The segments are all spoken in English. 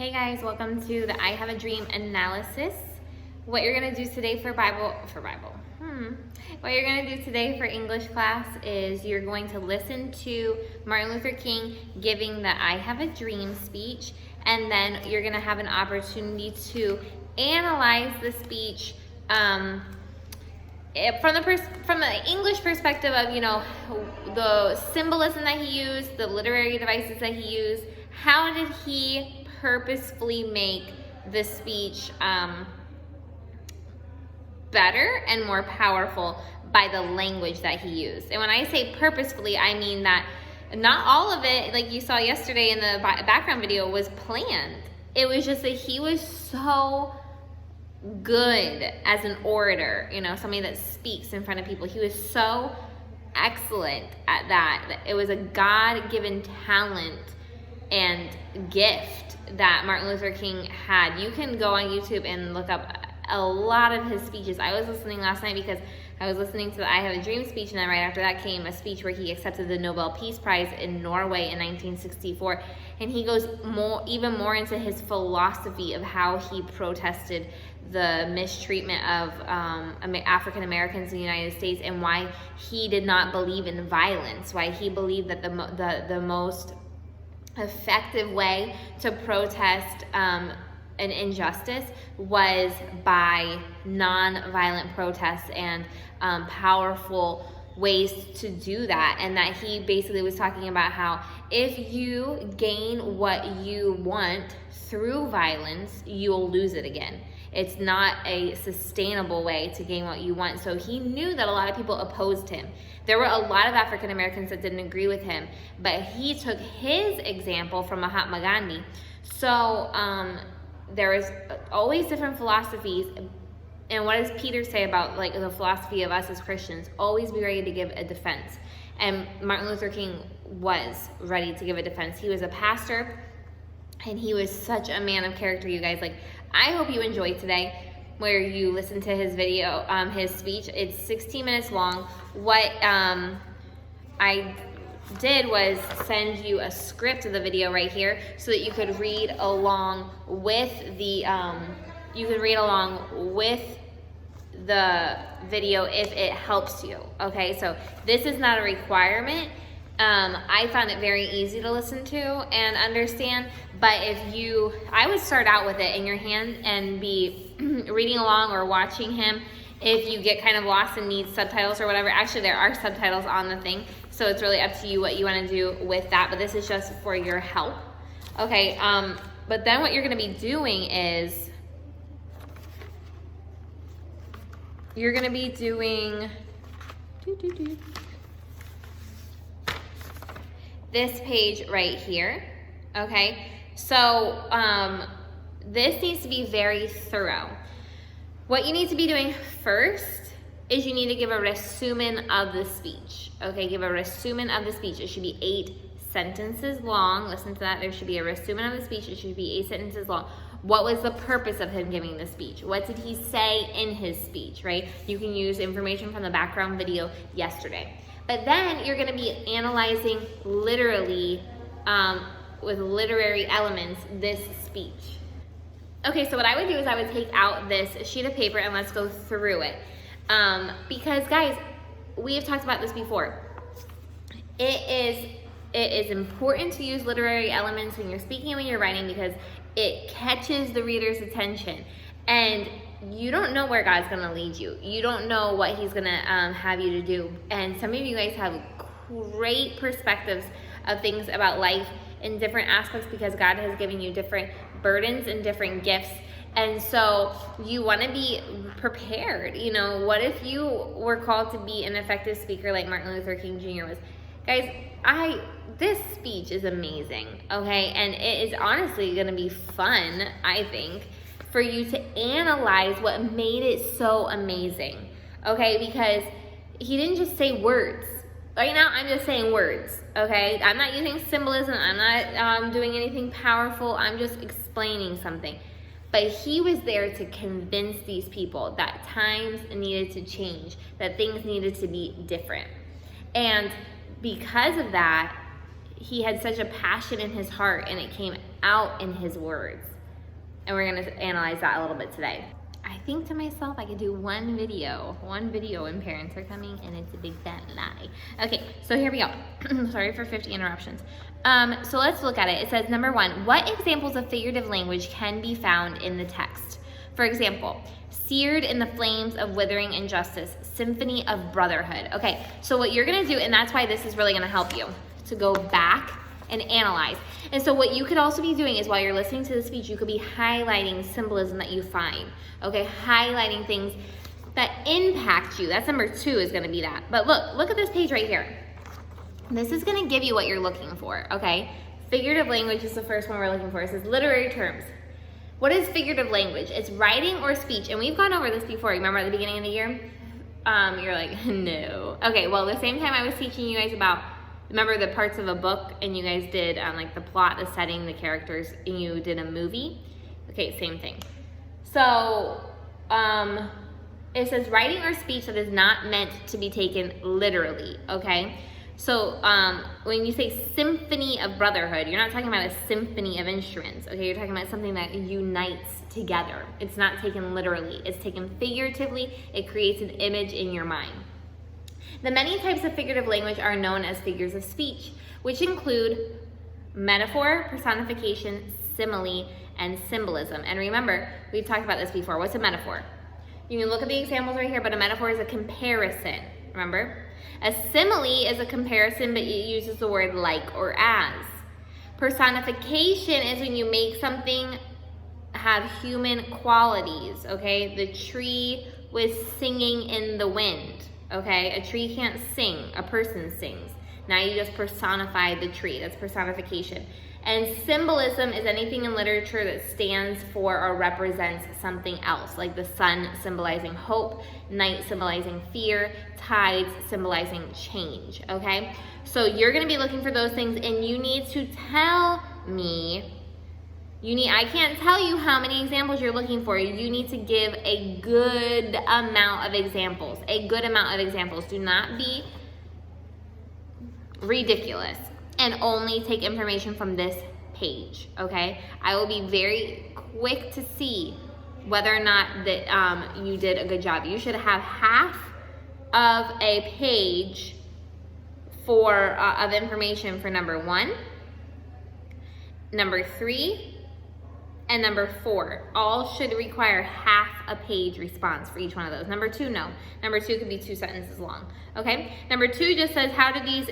Hey guys, welcome to the I Have a Dream analysis. What you're gonna do today for Bible. What you're gonna do today for English class is you're going to listen to Martin Luther King giving the I Have a Dream speech, and then you're gonna have an opportunity to analyze the speech from the English perspective of, the symbolism that he used, the literary devices that he used. How did he purposefully make the speech better and more powerful by the language that he used? And when I say purposefully, I mean that not all of it, like you saw yesterday in the background video, was planned. It was just that he was so good as an orator, somebody that speaks in front of people. He was so excellent at that. It was a God-given talent and gift that Martin Luther King had. You can go on YouTube and look up a lot of his speeches. I was listening last night because I was listening to the I Have a Dream speech, and then right after that came a speech where he accepted the Nobel Peace Prize in Norway in 1964, and he goes even more into his philosophy of how he protested the mistreatment of African Americans in the United States, and why he did not believe in violence, why he believed that the most effective way to protest an injustice was by non-violent protests and powerful ways to do that. And that he basically was talking about how if you gain what you want through violence, you'll lose it again. It's not a sustainable way to gain what you want. So he knew that a lot of people opposed him. There were a lot of African Americans that didn't agree with him, but he took his example from Mahatma Gandhi. So there is always different philosophies. And what does Peter say about the philosophy of us as Christians? Always be ready to give a defense. And Martin Luther King was ready to give a defense. He was a pastor, and he was such a man of character, you guys. I hope you enjoyed today where you listen to his video, his speech. It's 16 minutes long. What I did was send you a script of the video right here so that you could read along with the video if it helps you. Okay, so this is not a requirement. I found it very easy to listen to and understand, but I would start out with it in your hand and be reading along or watching him. If you get kind of lost and need subtitles or whatever, actually there are subtitles on the thing, so it's really up to you what you want to do with that, but this is just for your help. Okay, but then what you're going to be doing is you're going to be doing this page right here. Okay, so this needs to be very thorough. What you need to be doing first is you need to give a resumen of the speech. Okay, give a resumen of the speech. It should be 8 sentences long. Listen to that. There should be a resumen of the speech. It should be 8 sentences long. What was the purpose of him giving the speech? What did he say in his speech, right? You can use information from the background video yesterday. But then you're going to be analyzing literally, with literary elements, this speech. Okay, so what I would do is I would take out this sheet of paper and let's go through it. Because guys, we have talked about this before. It is important to use literary elements when you're speaking and when you're writing, because it catches the reader's attention. And you don't know where God's going to lead you. You don't know what he's going to have you to do. And some of you guys have great perspectives of things about life in different aspects because God has given you different burdens and different gifts. And so you want to be prepared. What if you were called to be an effective speaker like Martin Luther King Jr. was? Guys, this speech is amazing, okay? And it is honestly going to be fun, I think, for you to analyze what made it so amazing, okay? Because he didn't just say words. Right now, I'm just saying words, okay? I'm not using symbolism. I'm not doing anything powerful. I'm just explaining something. But he was there to convince these people that times needed to change, that things needed to be different. And because of that, he had such a passion in his heart, and it came out in his words. And we're gonna analyze that a little bit today. I think to myself, I could do one video when parents are coming, and it's a big fat lie. Okay, so here we go. Sorry for 50 interruptions. So let's look at it. It says, number 1, what examples of figurative language can be found in the text? For example, seared in the flames of withering injustice, symphony of brotherhood. Okay, so what you're gonna do, and that's why this is really gonna help you to go back and analyze. And so what you could also be doing is, while you're listening to the speech, you could be highlighting symbolism that you find, okay? Highlighting things that impact you. That's number 2 is gonna be that. But look at this page right here. This is gonna give you what you're looking for, okay? Figurative language is the first one we're looking for. It says literary terms. What is figurative language? It's writing or speech, and we've gone over this before. Remember at the beginning of the year? You're like, no. Okay, well, the same time I was teaching you guys about, remember the parts of a book, and you guys did like the plot, the setting, the characters, and you did a movie? Okay, same thing. So, it says writing or speech that is not meant to be taken literally, okay? So, when you say symphony of brotherhood, you're not talking about a symphony of instruments, okay? You're talking about something that unites together. It's not taken literally. It's taken figuratively. It creates an image in your mind. The many types of figurative language are known as figures of speech, which include metaphor, personification, simile, and symbolism. And remember, we've talked about this before. What's a metaphor? You can look at the examples right here, but a metaphor is a comparison, remember? A simile is a comparison, but it uses the word like or as. Personification is when you make something have human qualities, okay? The tree was singing in the wind. Okay, a tree can't sing, a person sings. Now you just personified the tree, that's personification. And symbolism is anything in literature that stands for or represents something else, like the sun symbolizing hope, night symbolizing fear, tides symbolizing change, okay? So you're gonna be looking for those things, and you need to tell me, I can't tell you how many examples you're looking for. You need to give a good amount of examples. A good amount of examples. Do not be ridiculous and only take information from this page, okay? I will be very quick to see whether or not that you did a good job. You should have half of a page for of information for number 1, number 3, and number 4. All should require half a page response for each one of those. Number 2, no. Number 2 could be 2 sentences long, okay? Number 2 just says, how do these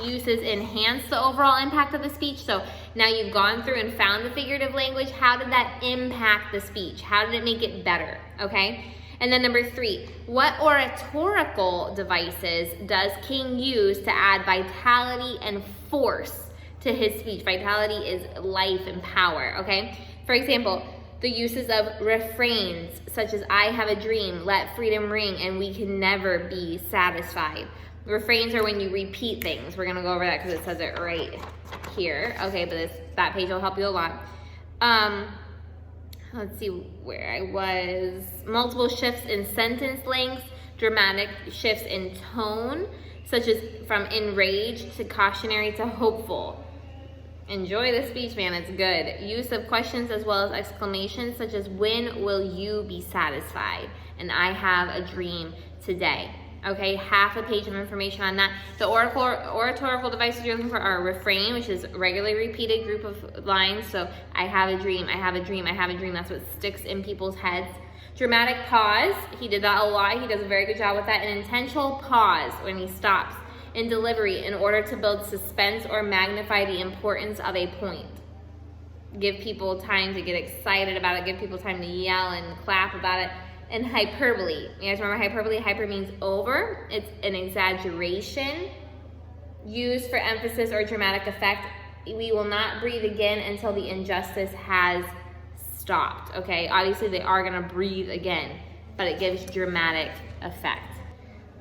uses enhance the overall impact of the speech? So now you've gone through and found the figurative language. How did that impact the speech? How did it make it better, okay? And then number 3, what oratorical devices does King use to add vitality and force to his speech? Vitality is life and power, okay? For example, the uses of refrains such as I have a dream, let freedom ring, and we can never be satisfied. Refrains are when you repeat things. We're gonna go over that because it says it right here, okay? But that page will help you a lot. Let's see where I was. Multiple shifts in sentence lengths, dramatic shifts in tone, such as from enraged to cautionary to hopeful. Enjoy the speech, man, it's good. Use of questions as well as exclamations, such as when will you be satisfied? And I have a dream today. Okay, half a page of information on that. The oratorical devices you're looking for are a refrain, which is a regularly repeated group of lines. So I have a dream, I have a dream, I have a dream. That's what sticks in people's heads. Dramatic pause, he did that a lot. He does a very good job with that. An intentional pause when he stops in delivery in order to build suspense or magnify the importance of a point. Give people time to get excited about it. Give people time to yell and clap about it. And hyperbole. You guys remember hyperbole? Hyper means over. It's an exaggeration used for emphasis or dramatic effect. We will not breathe again until the injustice has stopped, okay? Obviously, they are gonna breathe again, but it gives dramatic effect.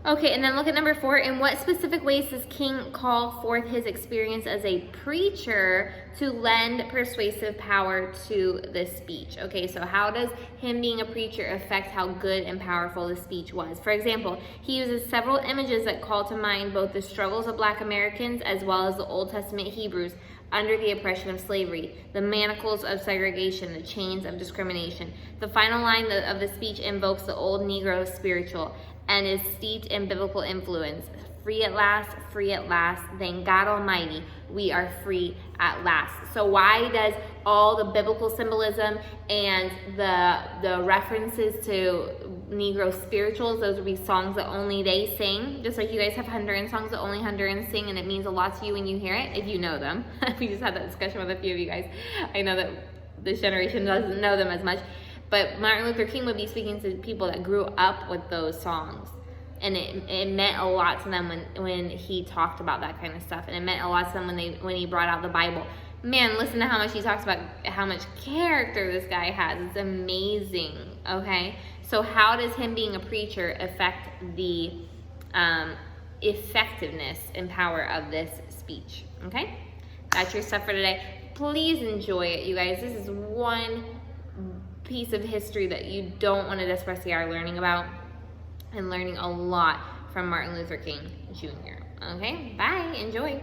Okay, and then look at number 4. In what specific ways does King call forth his experience as a preacher to lend persuasive power to the speech? Okay, so how does him being a preacher affect how good and powerful the speech was? For example, he uses several images that call to mind both the struggles of Black Americans as well as the Old Testament Hebrews under the oppression of slavery, the manacles of segregation, the chains of discrimination. The final line of the speech invokes the old Negro spiritual and is steeped in biblical influence. Free at last, thank God Almighty, we are free at last. So why does all the biblical symbolism and the references to Negro spirituals, those would be songs that only they sing, just like you guys have Honduran songs that only Hondurans sing, and it means a lot to you when you hear it, if you know them. We just had that discussion with a few of you guys. I know that this generation doesn't know them as much, but Martin Luther King would be speaking to people that grew up with those songs. And it meant a lot to them when he talked about that kind of stuff. And it meant a lot to them when he brought out the Bible. Man, listen to how much he talks about how much character this guy has. It's amazing, okay? So how does him being a preacher affect the effectiveness and power of this speech, okay? That's your stuff for today. Please enjoy it, you guys. This is one piece of history that you don't want to disrespect are learning about, and learning a lot from Martin Luther King Jr. Okay, bye, enjoy.